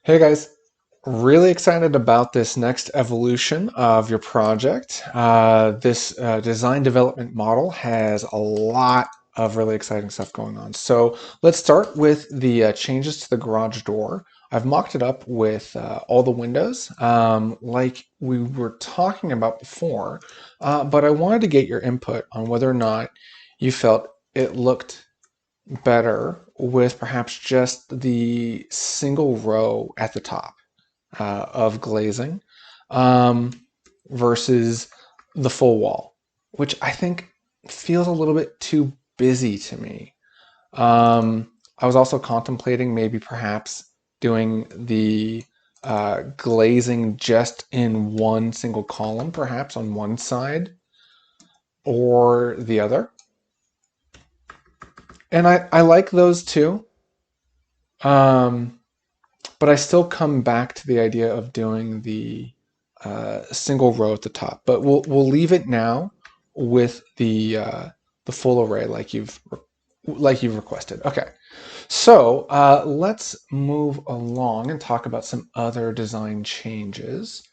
Hey guys, really excited about this next evolution of your project. This design development model has a lot of really exciting stuff going on. So let's start with the changes to the garage door. I've mocked it up with all the windows like we were talking about before, but I wanted to get your input on whether or not you felt it looked better with perhaps just the single row at the top of glazing um, versus the full wall, which I think feels a little bit too busy to me. I was also contemplating maybe perhaps doing the glazing just in one single column, perhaps on one side or the other. And I like those too. Um, but I still come back to the idea of doing the single row at the top. But we'll leave it now with the full array like you've requested. Okay, so let's move along and talk about some other design changes.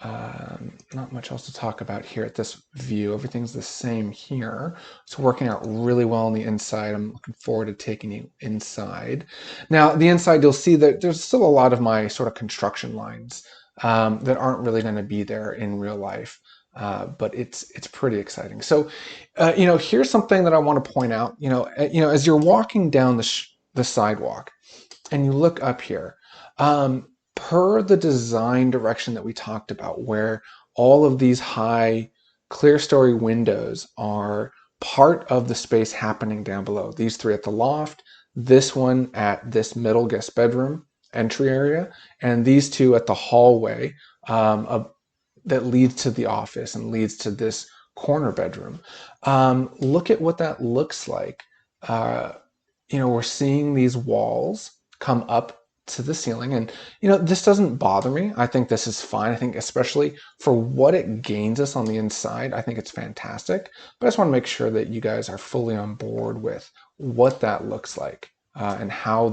Not much else to talk about here at this view. Everything's the same here. It's working out really well on the inside. I'm looking forward to taking you inside. Now, the inside, you'll see that there's still a lot of my sort of construction lines that aren't really going to be there in real life. But it's pretty exciting. So, here's something that I want to point out. As you're walking down the sidewalk, and you look up here, per the design direction that we talked about, where all of these high clear story windows are part of the space happening down below. These three at the loft, this one at this middle guest bedroom entry area, and these two at the hallway that leads to the office and leads to this corner bedroom. Look at what that looks like. Uh, we're seeing these walls come up to the ceiling, and this doesn't bother me. I think this is fine. I think especially for what it gains us on the inside, I think it's fantastic. But I just want to make sure that you guys are fully on board with what that looks like and how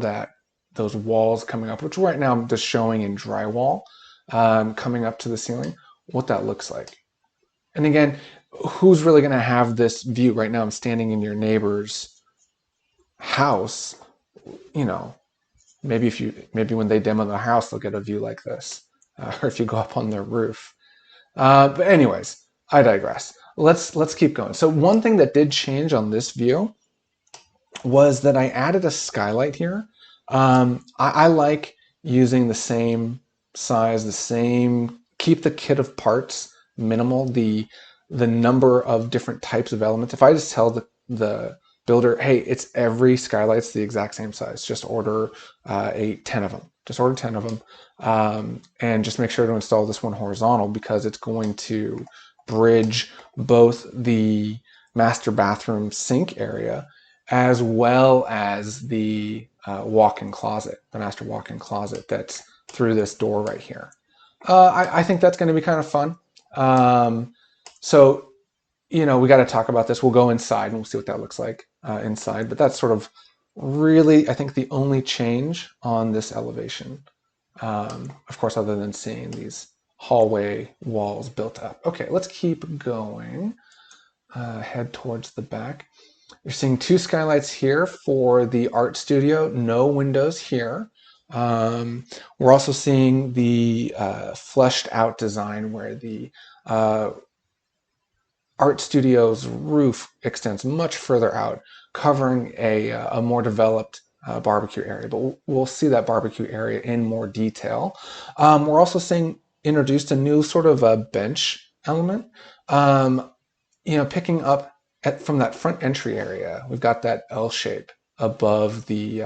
those walls coming up, which right now I'm just showing in drywall, coming up to the ceiling, what that looks like. And again, who's really going to have this view? Right now I'm standing in your neighbor's house. you know maybe when they demo the house they'll get a view like this, or if you go up on their roof. But anyways, I digress. Let's keep going. So one thing that did change on this view was that I added a skylight here. I like using the same size, keep the kit of parts minimal, the number of different types of elements. If I just tell the builder, hey, it's every skylight's the exact same size, just order 10 of them. Just order 10 of them, and just make sure to install this one horizontal because it's going to bridge both the master bathroom sink area as well as the walk-in closet, the master walk-in closet that's through this door right here. I think that's going to be kind of fun. So, we got to talk about this. We'll go inside and we'll see what that looks like inside. But that's sort of really, I think, the only change on this elevation. Of course, other than seeing these hallway walls built up. Okay, let's keep going. Head towards the back. You're seeing two skylights here for the art studio, no windows here. We're also seeing the fleshed out design where the art studio's roof extends much further out, covering a more developed barbecue area. But we'll see that barbecue area in more detail. We're also seeing introduced a new sort of a bench element. Picking up from that front entry area, we've got that L shape above the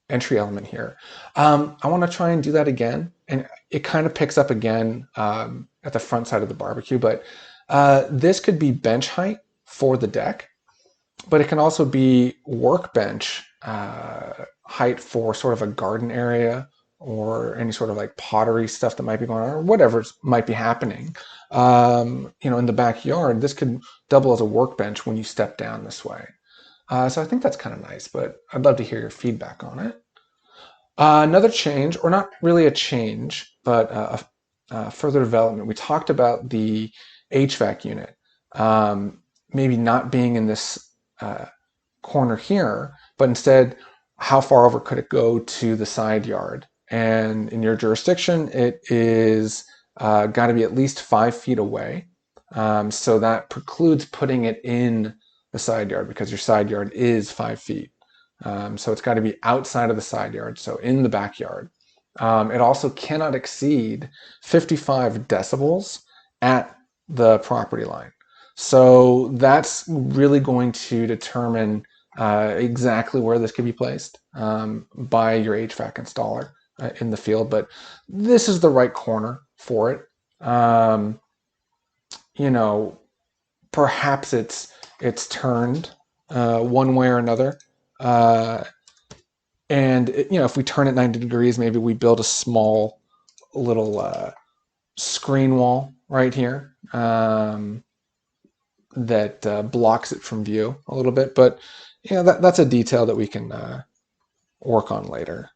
entry element here. I want to try and do that again, and it kind of picks up again at the front side of the barbecue, but this could be bench height for the deck, but it can also be workbench height for sort of a garden area or any sort of like pottery stuff that might be going on, or whatever might be happening. In the backyard, this could double as a workbench when you step down this way. So I think that's kind of nice, but I'd love to hear your feedback on it. Another change, or not really a change, but further development. We talked about the HVAC unit maybe not being in this corner here, but instead, how far over could it go to the side yard? And in your jurisdiction, it is got to be at least 5 feet away. So that precludes putting it in the side yard because your side yard is 5 feet. So it's got to be outside of the side yard, so in the backyard. It also cannot exceed 55 decibels at the property line. So that's really going to determine exactly where this could be placed by your HVAC installer in the field. But this is the right corner for it. You know, perhaps it's turned one way or another. And if we turn it 90 degrees, maybe we build a small little screen wall right here that blocks it from view a little bit. But that's a detail that we can work on later.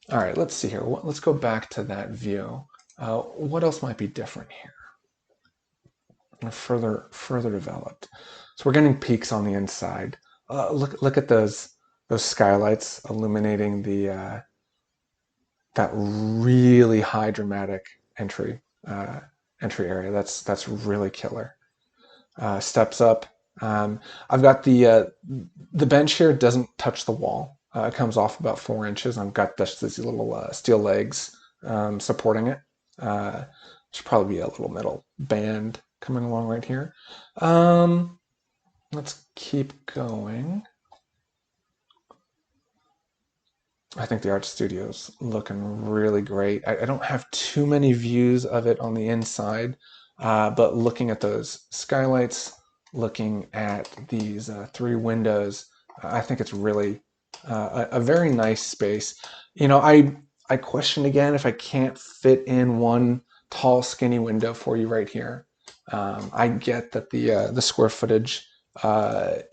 All right, let's see here. Let's go back to that view. What else might be different here? Further developed. So we're getting peaks on the inside. Look at those skylights illuminating the that really high dramatic entry area. That's really killer. Steps up. I've got the bench here doesn't touch the wall. It comes off about 4 inches. I've got these little steel legs supporting it. Should probably be a little metal band coming along right here. Let's keep going. I think the art studio's looking really great. I don't have too many views of it on the inside, but looking at those skylights, looking at these 3 windows, I think it's really a very nice space. I question again if I can't fit in one tall, skinny window for you right here. I get that the square footage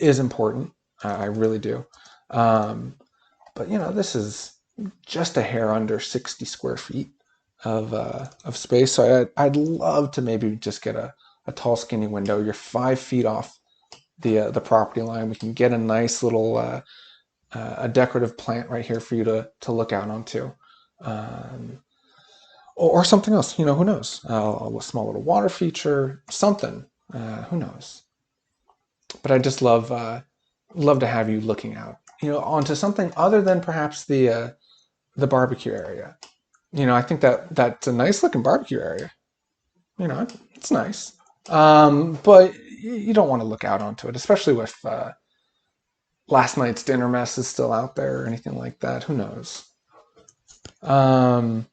is important. I really do. But this is just a hair under 60 square feet of space. So I'd love to maybe just get a tall, skinny window. You're 5 feet off the property line. We can get a nice little a decorative plant right here for you to look out onto, or something else. Who knows? A small little water feature, something. Who knows? But I just love to have you looking out, onto something other than perhaps the barbecue area. I think that's a nice looking barbecue area. It's nice. But you don't want to look out onto it, especially with last night's dinner mess is still out there or anything like that. Who knows? But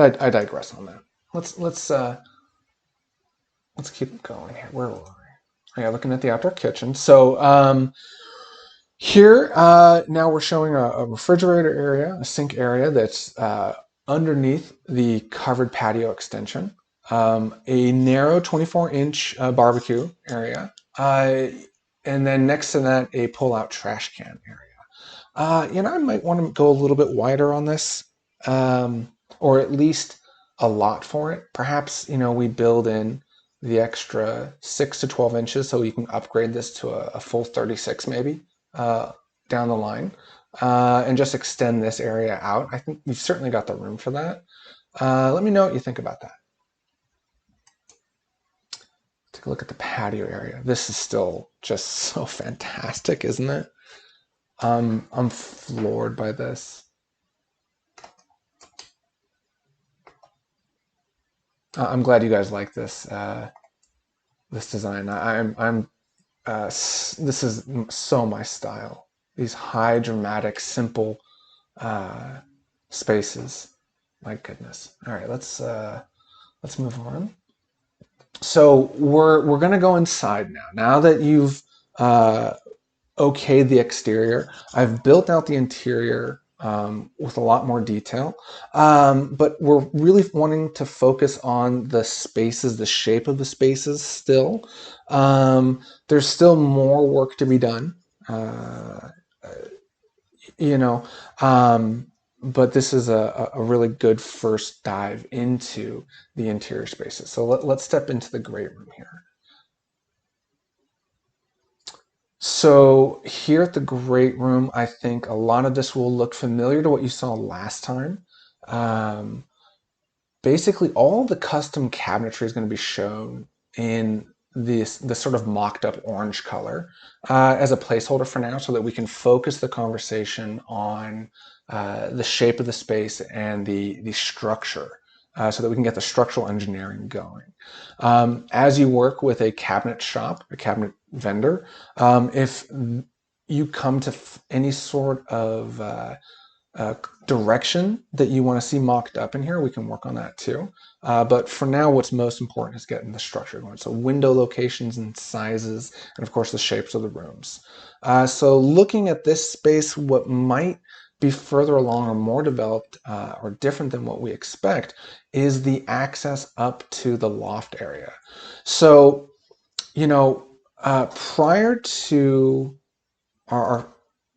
I digress on that. Let's keep going here. Where were we? Yeah, looking at the outdoor kitchen. So here now we're showing a refrigerator area, a sink area that's underneath the covered patio extension, a narrow 24-inch barbecue area, and then next to that a pull-out trash can area. I might want to go a little bit wider on this, or at least a lot for it. Perhaps we build in the extra 6 to 12 inches so you can upgrade this to a full 36 maybe down the line, and just extend this area out. I think we've certainly got the room for that. Let me know what you think about that. Take a look at the patio area. This is still just so fantastic, isn't it? I'm floored by this. I'm glad you guys like this this design. This is so my style. These high, dramatic, simple spaces. My goodness. All right, let's move on. So we're gonna go inside now. Now that you've okayed the exterior, I've built out the interior with a lot more detail. But we're really wanting to focus on the spaces, the shape of the spaces still. There's still more work to be done. you know, but this is a really good first dive into the interior spaces. So let's step into the great room here. So here at the great room, I think a lot of this will look familiar to what you saw last time. Um, Basically all the custom cabinetry is going to be shown in this sort of mocked up orange color as a placeholder for now, so that we can focus the conversation on the shape of the space and the structure, so that we can get the structural engineering going. As you work with a cabinet shop, a cabinet vendor, if you come to any sort of uh, direction that you want to see mocked up in here, we can work on that too. But for now, what's most important is getting the structure going. So window locations and sizes, and of course the shapes of the rooms. So looking at this space, what might be further along or more developed or different than what we expect is the access up to the loft area. So, prior to our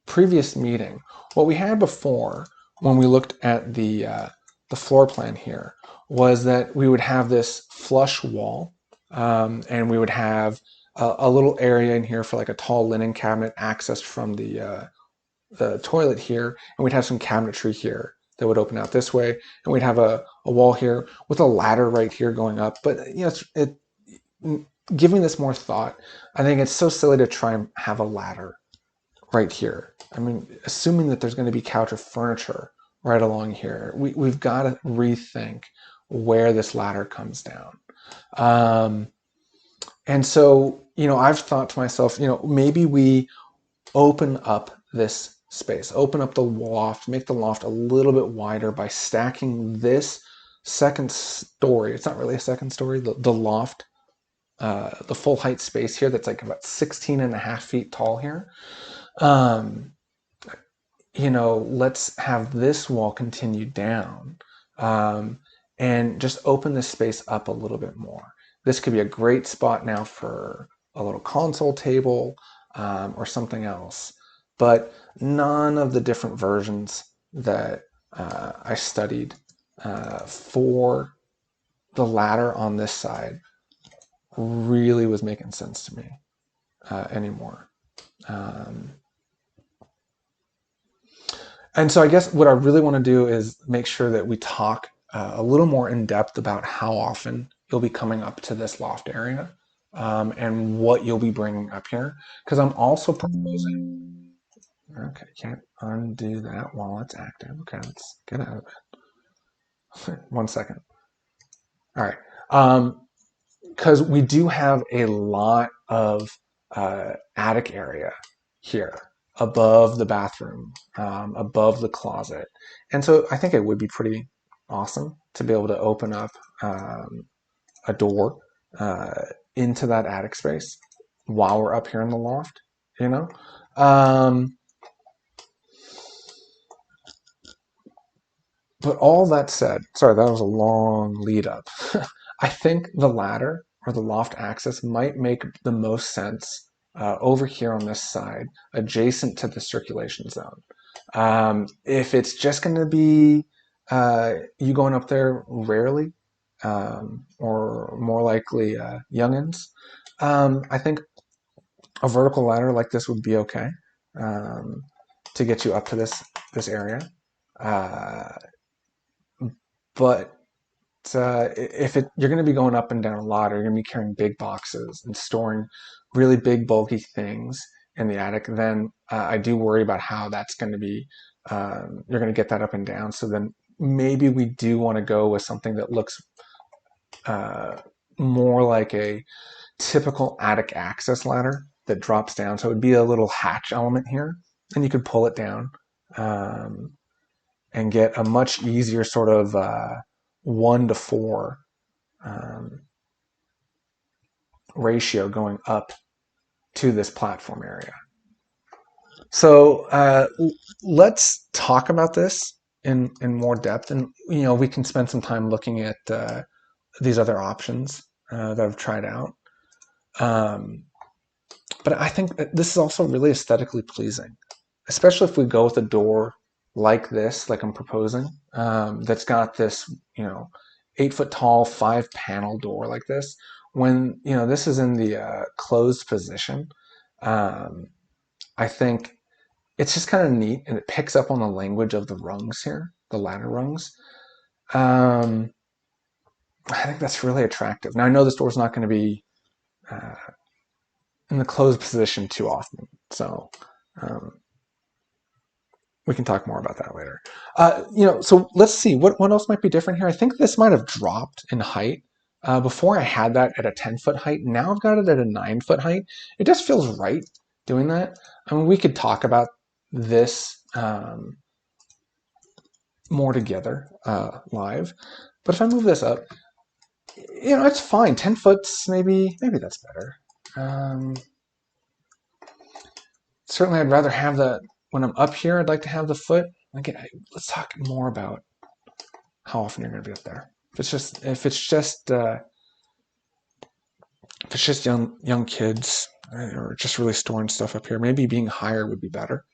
previous meeting, what we had before when we looked at the floor plan here was that we would have this flush wall, and we would have a little area in here for like a tall linen cabinet accessed from the toilet here, and we'd have some cabinetry here that would open out this way, and we'd have a wall here with a ladder right here going up. But giving this more thought, I think it's so silly to try and have a ladder right here. I mean, assuming that there's going to be couch or furniture right along here, we've got to rethink where this ladder comes down. Um, and so, I've thought to myself, maybe we open up this space, open up the loft, make the loft a little bit wider by stacking this second story. It's not really a second story, the loft, the full height space here that's like about 16 and a half feet tall here. Um, let's have this wall continue down, um, and just open this space up a little bit more. This could be a great spot now for a little console table, or something else. But none of the different versions that I studied for the ladder on this side really was making sense to me anymore. Um, And so I guess what I really want to do is make sure that we talk a little more in depth about how often you'll be coming up to this loft area, and what you'll be bringing up here. Because I'm also proposing, okay, can't undo that while it's active. Okay, let's get out of it. 1 second. All right. Because we do have a lot of attic area here above the bathroom, above the closet. And so I think it would be pretty awesome to be able to open up a door into that attic space while we're up here in the loft, you know? Um, but all that said, sorry, that was a long lead up. I think the ladder or the loft access might make the most sense over here on this side, adjacent to the circulation zone. If it's just going to be you going up there rarely, or more likely youngins, I think a vertical ladder like this would be okay, um, to get you up to this area. Uh, but if you're going to be going up and down a lot, or you're going to be carrying big boxes and storing really big, bulky things in the attic, then I do worry about how that's going to be. You're going to get that up and down. So then maybe we do want to go with something that looks more like a typical attic access ladder that drops down. So it would be a little hatch element here, and you could pull it down. And get a much easier sort of 1 to 4 um, ratio going up to this platform area. So let's talk about this in more depth, and we can spend some time looking at these other options that I've tried out. But I think that this is also really aesthetically pleasing. especially if we go with a door like this, like I'm proposing, that's got this, 8 foot tall, 5 panel door like this. When, this is in the closed position, um, I think it's just kind of neat, and it picks up on the language of the rungs here, the ladder rungs. Um, I think that's really attractive. Now I know this door's not going to be uh, in the closed position too often, so um, we can talk more about that later. So let's see what else might be different here. I think this might have dropped in height. Before I had that at a 10-foot height. Now I've got it at a 9-foot height. It just feels right doing that. I mean, we could talk about this more together live, but if I move this up, it's fine. 10 foot's maybe that's better. Certainly, I'd rather have that when I'm up here. I'd like to have the foot. Again, let's talk more about how often you're going to be up there. If it's just young kids or just really storing stuff up here, maybe being higher would be better.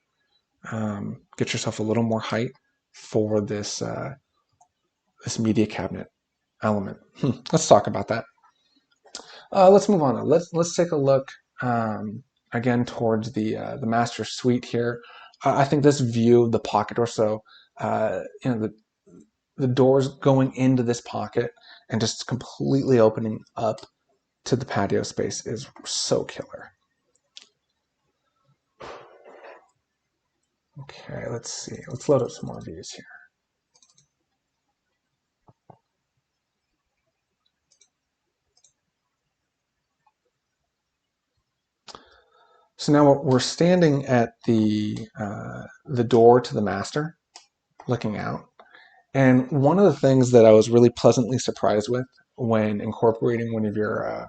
Get yourself a little more height for this this media cabinet element. Let's talk about that. Let's move on. Let's take a look again towards the master suite here. I think this view of the pocket door, so the doors going into this pocket and just completely opening up to the patio space is so killer. Okay, let's see. Let's load up some more views here. So now we're standing at the door to the master, looking out. And one of the things that I was really pleasantly surprised with when incorporating one of your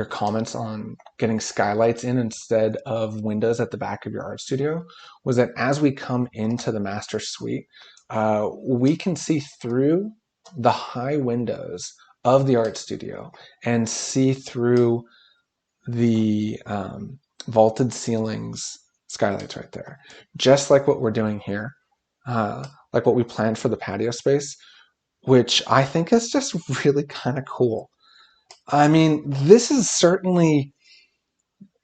comments on getting skylights in instead of windows at the back of your art studio was that as we come into the master suite, we can see through the high windows of the art studio and see through the vaulted ceilings skylights right there, just like what we're doing here, like what we planned for the patio space, which I think is just really kind of cool. I mean, this is certainly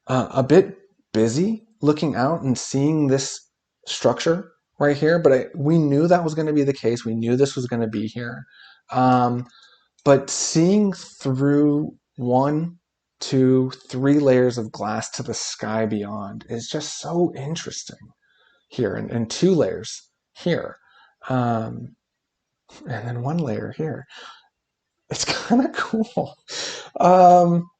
a bit busy looking out and seeing this structure right here, but we knew that was going to be the case. We knew this was going to be here. But seeing through 1, 2, 3 layers of glass to the sky beyond is just so interesting here, and 2 layers here, and then 1 layer here. It's kind of cool.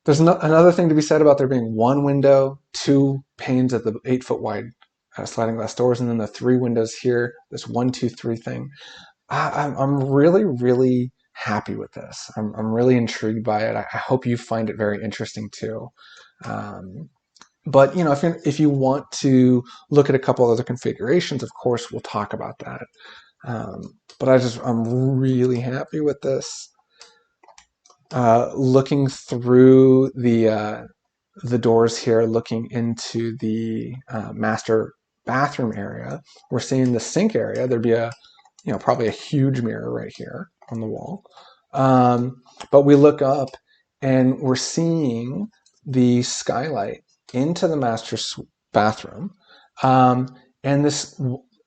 There's another thing to be said about there being 1 window, 2 panes at the 8-foot wide sliding glass doors, and then the 3 windows here. This 1, 2, 3 thing. I'm really, really happy with this. I'm really intrigued by it. I hope you find it very interesting too. But if you want to look at a couple other configurations, of course, we'll talk about that. But I'm really happy with this. Looking through the doors here, looking into the master bathroom area, we're seeing the sink area. There'd be probably a huge mirror right here on the wall. But we look up and we're seeing the skylight into the master bathroom. And this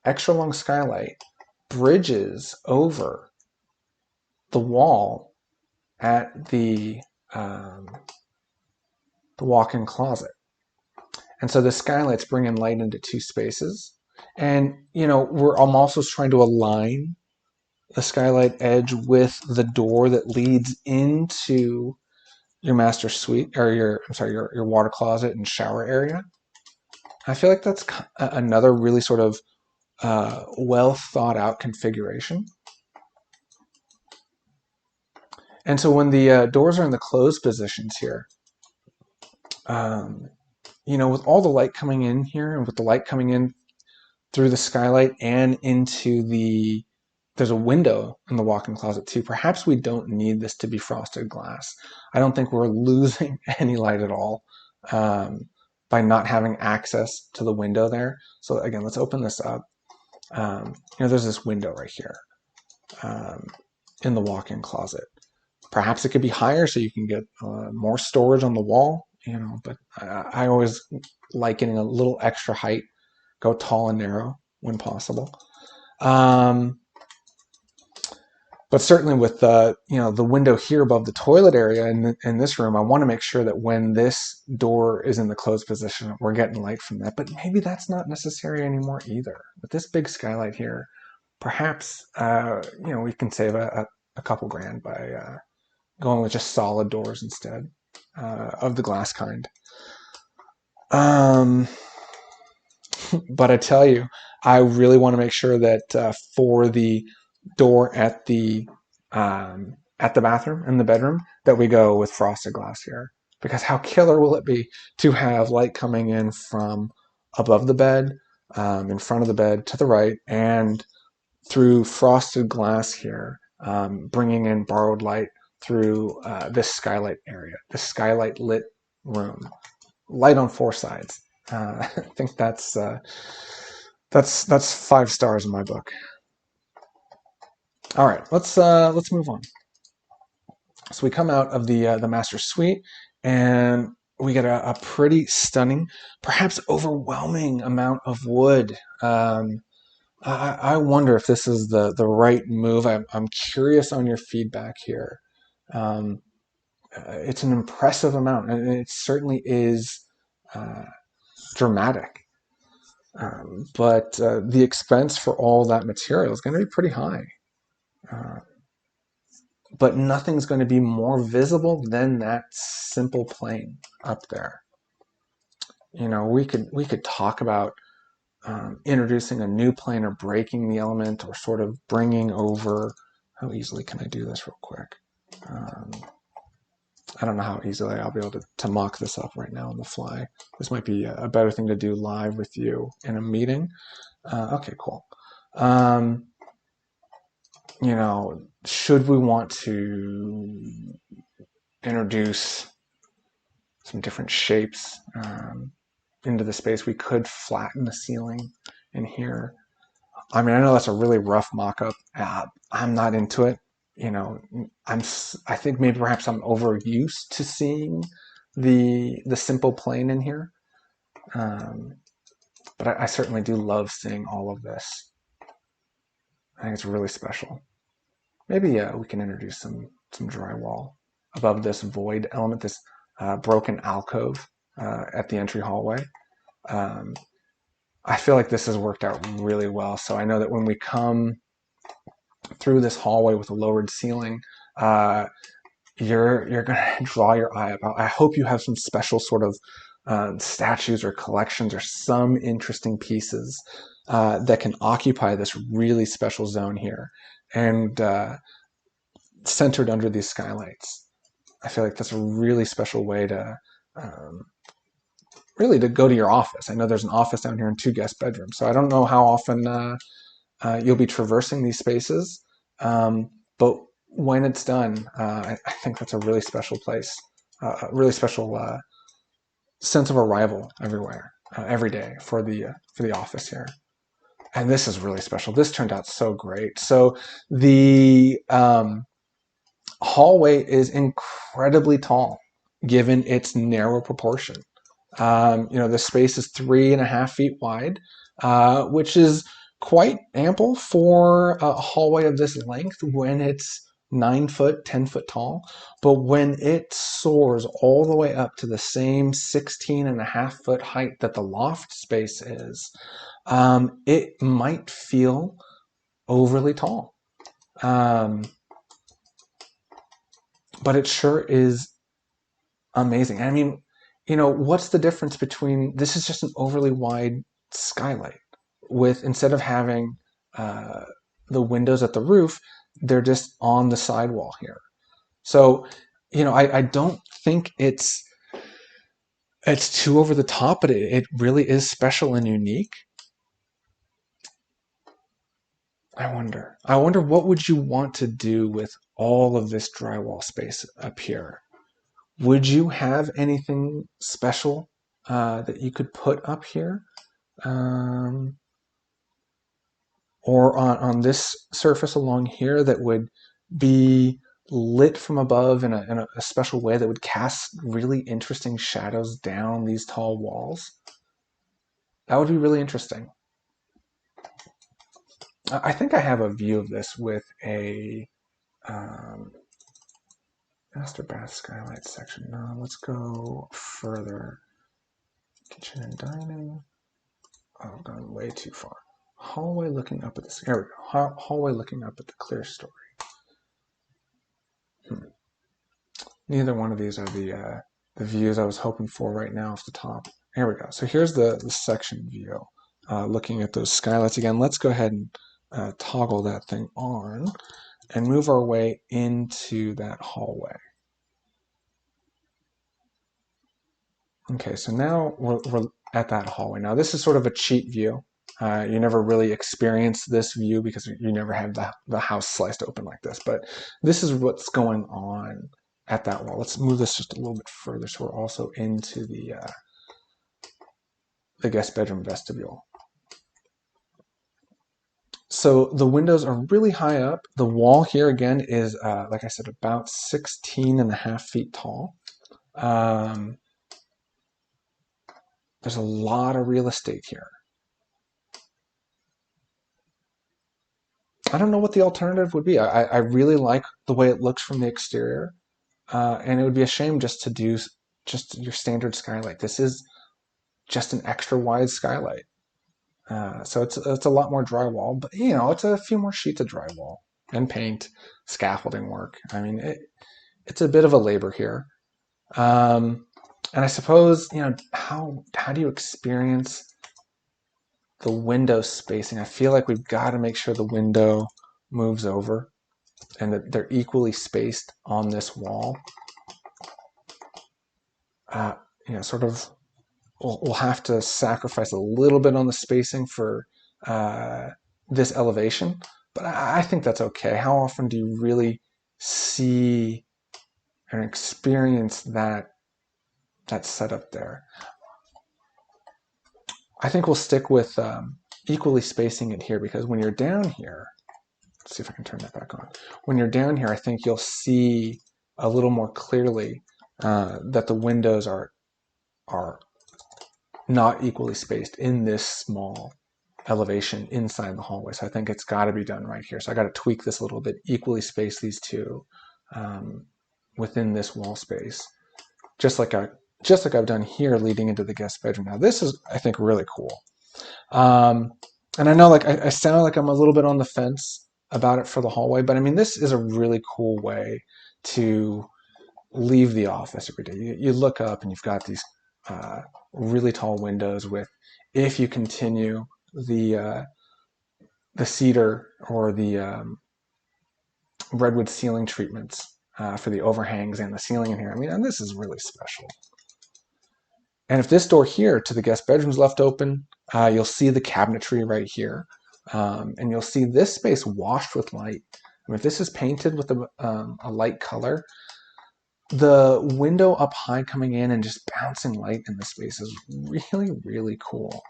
extra long skylight bridges over the wall at the walk-in closet. And so the skylight's bringing light into 2 spaces. And, I'm also trying to align the skylight edge with the door that leads into your master suite, or your water closet and shower area. I feel like that's another really sort of well thought out configuration. And so when the doors are in the closed positions here, with all the light coming in here and with the light coming in through the skylight and into there's a window in the walk-in closet too. Perhaps we don't need this to be frosted glass. I don't think we're losing any light at all. by not having access to the window there. So again, let's open this up. There's this window right here in the walk-in closet. Perhaps it could be higher so you can get more storage on the wall, but I always like getting a little extra height, go tall and narrow when possible. But certainly with the window here above the toilet area in this room, I want to make sure that when this door is in the closed position, we're getting light from that. But maybe that's not necessary anymore either. With this big skylight here, perhaps we can save a couple grand by going with just solid doors instead of the glass kind. But I tell you, I really want to make sure that for the door at the bathroom and the bedroom that we go with frosted glass here, because how killer will it be to have light coming in from above the bed, in front of the bed to the right, and through frosted glass here, bringing in borrowed light through this skylight area, this skylight lit room, light on four sides. I think that's 5 stars in my book. All right, let's move on. So we come out of the master suite, and we get a pretty stunning, perhaps overwhelming amount of wood. I wonder if this is the right move. I'm curious on your feedback here. It's an impressive amount, and it certainly is dramatic. But the expense for all that material is going to be pretty high. But nothing's going to be more visible than that simple plane up there. We could talk about introducing a new plane or breaking the element or sort of bringing over. How easily can I do this real quick? I don't know how easily I'll be able to mock this up right now on the fly. This might be a better thing to do live with you in a meeting. Okay, cool. Should we want to introduce some different shapes into the space, we could flatten the ceiling in here. I mean, I know that's a really rough mock-up. I'm not into it. I think maybe perhaps I'm overused to seeing the simple plane in here. But I certainly do love seeing all of this. I think it's really special. Maybe we can introduce some drywall above this void element, this broken alcove at the entry hallway. I feel like this has worked out really well. So I know that when we come through this hallway with a lowered ceiling, you're going to draw your eye up. I hope you have some special sort of statues or collections or some interesting pieces that can occupy this really special zone here and centered under these skylights. I feel like that's a really special way to really to go to your office. I know there's an office down here and 2 guest bedrooms, so I don't know how often you'll be traversing these spaces, but when it's done, I think that's a really special place, a really special sense of arrival everywhere, every day for the office here. And this is really special. This turned out so great. So the hallway is incredibly tall, given its narrow proportion. The space is 3.5 feet wide, which is quite ample for a hallway of this length when it's 9 foot, 10 foot tall. But when it soars all the way up to the same 16.5 foot height that the loft space is, it might feel overly tall. But it sure is amazing. I mean, what's the difference between, this is just an overly wide skylight with, instead of having the windows at the roof, they're just on the sidewall here. So, I don't think it's too over the top, but it really is special and unique. I wonder what would you want to do with all of this drywall space up here? Would you have anything special that you could put up here, or on this surface along here that would be lit from above in a special way that would cast really interesting shadows down these tall walls. That would be really interesting. I think I have a view of this with a master bath skylight section. No, let's go further. Kitchen and dining. Oh, I've gone way too far. Hallway looking up at this. Here we go. Hallway looking up at the clear story. Neither one of these are the views I was hoping for right now off the top. Here we go. So here's the section view. Looking at those skylights again. Let's go ahead and toggle that thing on and move our way into that hallway. Okay, so now we're at that hallway. Now this is sort of a cheat view. You never really experience this view because you never have the house sliced open like this. But this is what's going on at that wall. Let's move this just a little bit further so we're also into the guest bedroom vestibule. So the windows are really high up. The wall here again is, like I said, about 16.5 feet tall. There's a lot of real estate here. I don't know what the alternative would be. I really like the way it looks from the exterior, and it would be a shame just to do just your standard skylight. This is just an extra wide skylight, so it's a lot more drywall, but you know, it's a few more sheets of drywall and paint, scaffolding work. I mean, it's a bit of a labor here, and I suppose, you know, how do you experience the window spacing? I feel like we've got to make sure the window moves over and that they're equally spaced on this wall. You know, sort of, we'll have to sacrifice a little bit on the spacing for this elevation, but I think that's okay. How often do you really see and experience that setup there? I think we'll stick with equally spacing it here, because when you're down here, let's see if I can turn that back on. When you're down here, I think you'll see a little more clearly that the windows are not equally spaced in this small elevation inside the hallway. So I think it's got to be done right here. So I got to tweak this a little bit, equally space these two within this wall space, just like I've done here leading into the guest bedroom. Now this is, I think, really cool. And I know, like, I sound like I'm a little bit on the fence about it for the hallway, but I mean, this is a really cool way to leave the office every day. You look up and you've got these really tall windows with, if you continue the cedar or the redwood ceiling treatments for the overhangs and the ceiling in here. I mean, and this is really special. And if this door here to the guest bedroom is left open, you'll see the cabinetry right here. And you'll see this space washed with light. I mean, if this is painted with a light color, the window up high coming in and just bouncing light in the space is really, really cool.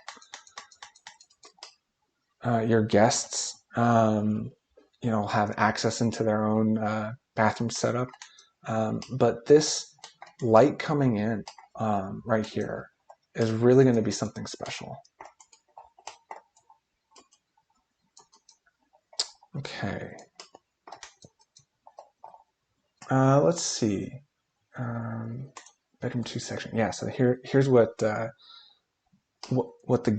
Your guests, you know, have access into their own bathroom setup. But this light coming in right here is really going to be something special. Okay. Let's see. Bedroom 2 section. Yeah, so here's what the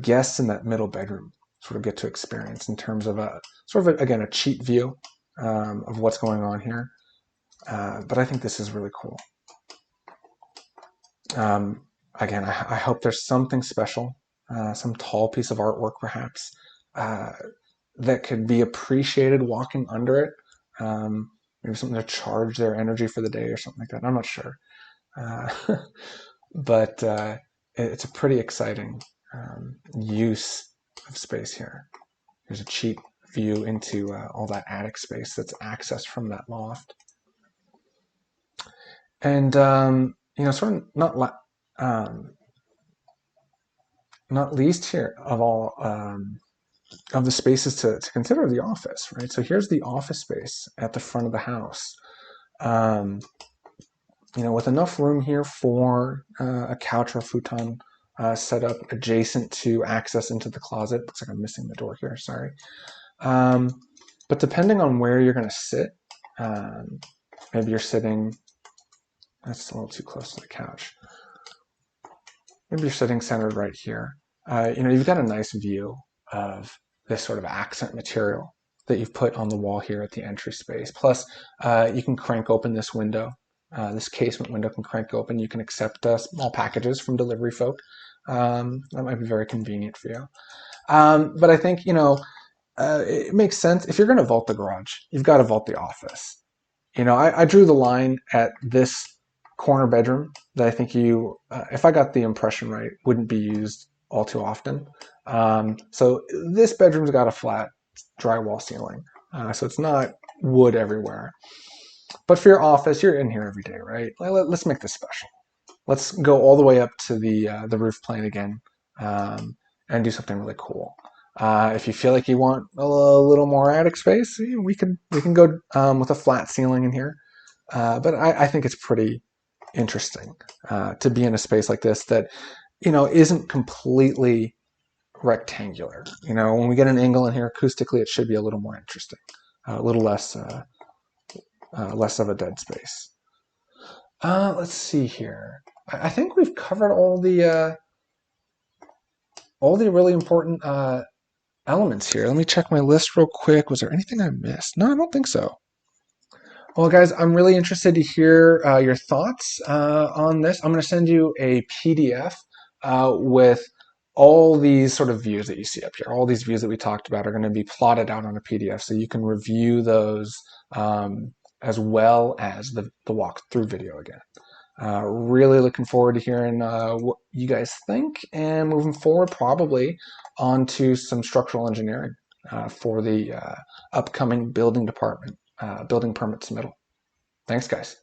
guests in that middle bedroom sort of get to experience in terms of again, a cheat view of what's going on here. But I think this is really cool. Again, I hope there's something special, some tall piece of artwork perhaps, that could be appreciated walking under it. Maybe something to charge their energy for the day or something like that. I'm not sure. But it's a pretty exciting use of space here. There's a cheap view into all that attic space that's accessed from that loft. And, you know, sort of not not least here of all of the spaces to consider the office, right? So here's the office space at the front of the house. Um, with enough room here for a couch or a futon set up adjacent to access into the closet. Looks like I'm missing the door here, sorry. Um, but depending on where you're going to sit, um, maybe you're sitting, that's a little too close to the couch. Maybe you're sitting centered right here. You've got a nice view of this sort of accent material that you've put on the wall here at the entry space. Plus, you can crank open this window. This casement window can crank open. You can accept small packages from delivery folk. That might be very convenient for you. But I think, it makes sense. If you're going to vault the garage, you've got to vault the office. I drew the line at this corner bedroom that I think if I got the impression right, wouldn't be used all too often. So this bedroom's got a flat drywall ceiling, so it's not wood everywhere. But for your office, you're in here every day, right? Let's make this special. Let's go all the way up to the roof plane again, and do something really cool. If you feel like you want a little more attic space, we can go with a flat ceiling in here. But I think it's pretty interesting to be in a space like this that isn't completely rectangular. When we get an angle in here acoustically, it should be a little more interesting, a little less less of a dead space. Let's see here. I think we've covered all the really important elements here. Let me check my list real quick. Was there anything I missed? No, I don't think so. Well, guys, I'm really interested to hear your thoughts on this. I'm going to send you a PDF with all these sort of views that you see up here. All these views that we talked about are going to be plotted out on a PDF, so you can review those as well as the walkthrough video again. Really looking forward to hearing what you guys think, and moving forward probably onto some structural engineering for the upcoming building department, building permit submittal. Thanks, guys.